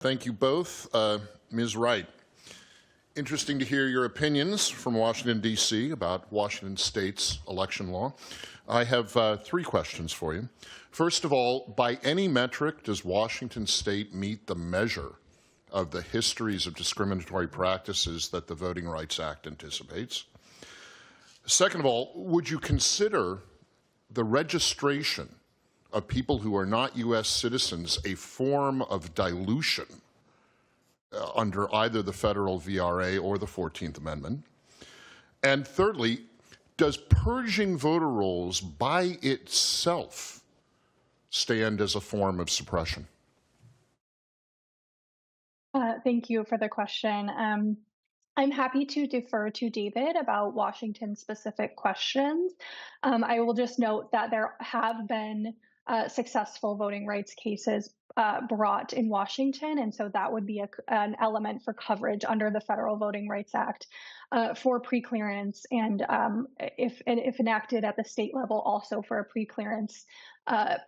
Thank you both. Ms. Wright, interesting to hear your opinions from Washington, D.C. about Washington State's election law. I have three questions for you. First of all, by any metric, does Washington State meet the measure of the histories of discriminatory practices that the Voting Rights Act anticipates? Second of all, would you consider the registration of people who are not U.S. citizens a form of dilution under either the federal VRA or the 14th Amendment? And thirdly, does purging voter rolls by itself stand as a form of suppression? Thank you for the question. I'm happy to defer to David about Washington-specific questions. I will just note that there have been successful voting rights cases brought in Washington, and so that would be an element for coverage under the Federal Voting Rights Act for preclearance, and if enacted at the state level, also for a preclearance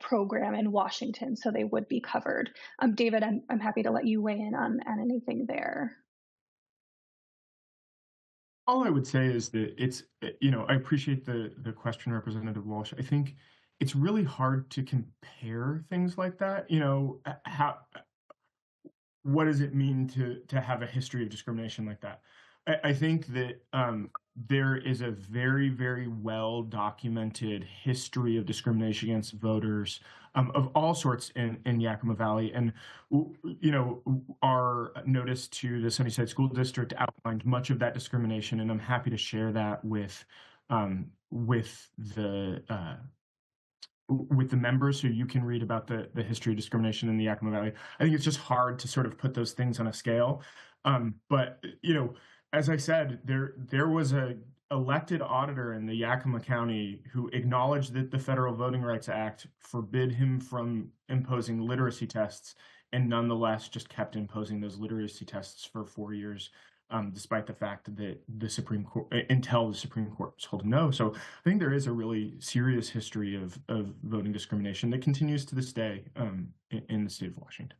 program in Washington, so they would be covered. David, I'm happy to let you weigh in on anything there. All I would say is that it's, I appreciate the question, Representative Walsh. I think it's really hard to compare things like that. What does it mean to have a history of discrimination like that? I think that there is a very, very well documented history of discrimination against voters of all sorts in Yakima Valley. And, our notice to the Sunnyside School District outlined much of that discrimination, and I'm happy to share that with the members, so you can read about the history of discrimination in the Yakima Valley. I think it's just hard to sort of put those things on a scale. But as I said, there was a elected auditor in the Yakima County who acknowledged that the Federal Voting Rights Act forbid him from imposing literacy tests, and nonetheless just kept imposing those literacy tests for 4 years, despite the fact that the Supreme Court, until the Supreme Court was told no. So I think there is a really serious history of voting discrimination that continues to this day in the state of Washington.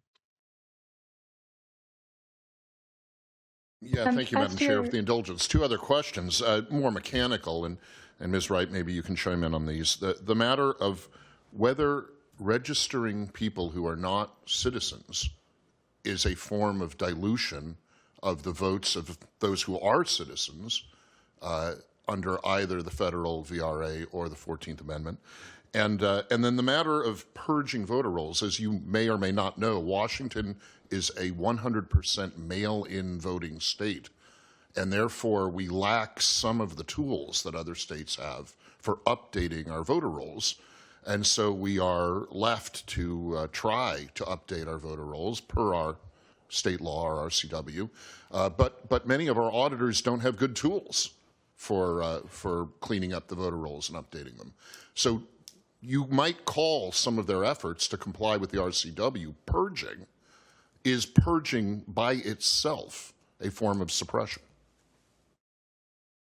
Yeah, thank you, Madam Chair, for the indulgence. Two other questions, more mechanical, and Ms. Wright, maybe you can chime in on these. The matter of whether registering people who are not citizens is a form of dilution of the votes of those who are citizens under either the federal VRA or the 14th Amendment. And then the matter of purging voter rolls, as you may or may not know, Washington is a 100% mail-in voting state, and therefore we lack some of the tools that other states have for updating our voter rolls. And so we are left to try to update our voter rolls per our state law or RCW, but many of our auditors don't have good tools for cleaning up the voter rolls and updating them. So you might call some of their efforts to comply with the RCW purging. Is purging by itself a form of suppression?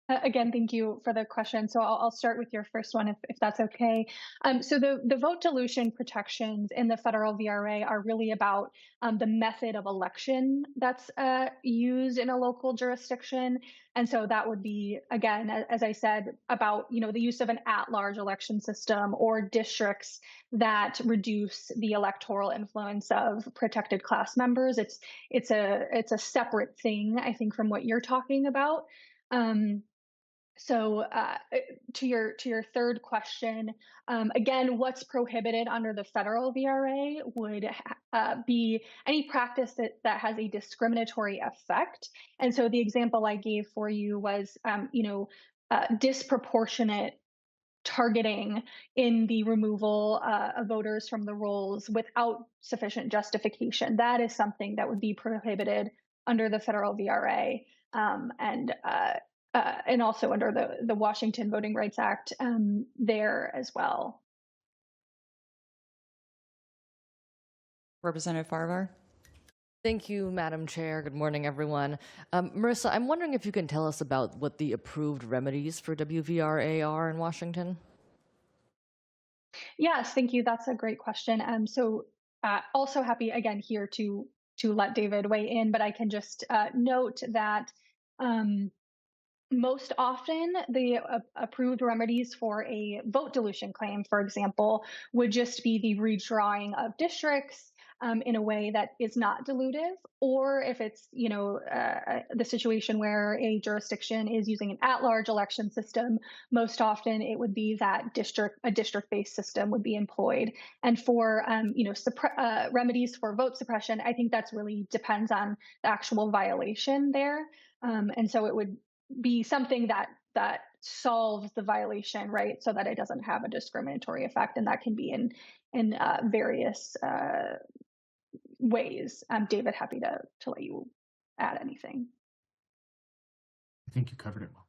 Again, thank you for the question. So I'll start with your first one, if that's okay. So the vote dilution protections in the federal VRA are really about the method of election that's used in a local jurisdiction. And so that would be, again, as I said, about the use of an at-large election system or districts that reduce the electoral influence of protected class members. It's a separate thing, I think, from what you're talking about. So to your third question, again, what's prohibited under the federal VRA would be any practice that has a discriminatory effect. And so the example I gave for you was, disproportionate targeting in the removal of voters from the rolls without sufficient justification. That is something that would be prohibited under the federal VRA. And also under the Washington Voting Rights Act there as well. Representative Farvar. Thank you, Madam Chair. Good morning, everyone. Marissa, I'm wondering if you can tell us about what the approved remedies for WVRA are in Washington? Yes, thank you. That's a great question. So also happy, again, here to let David weigh in, but I can just note that most often the approved remedies for a vote dilution claim, for example, would just be the redrawing of districts in a way that is not dilutive, or if it's the situation where a jurisdiction is using an at-large election system, most often it would be that a district-based system would be employed. And for remedies for vote suppression, I think that's really depends on the actual violation there, and so it would be something that solves the violation, right, so that it doesn't have a discriminatory effect, and that can be in various ways. David, happy to let you add anything. I think you covered it well.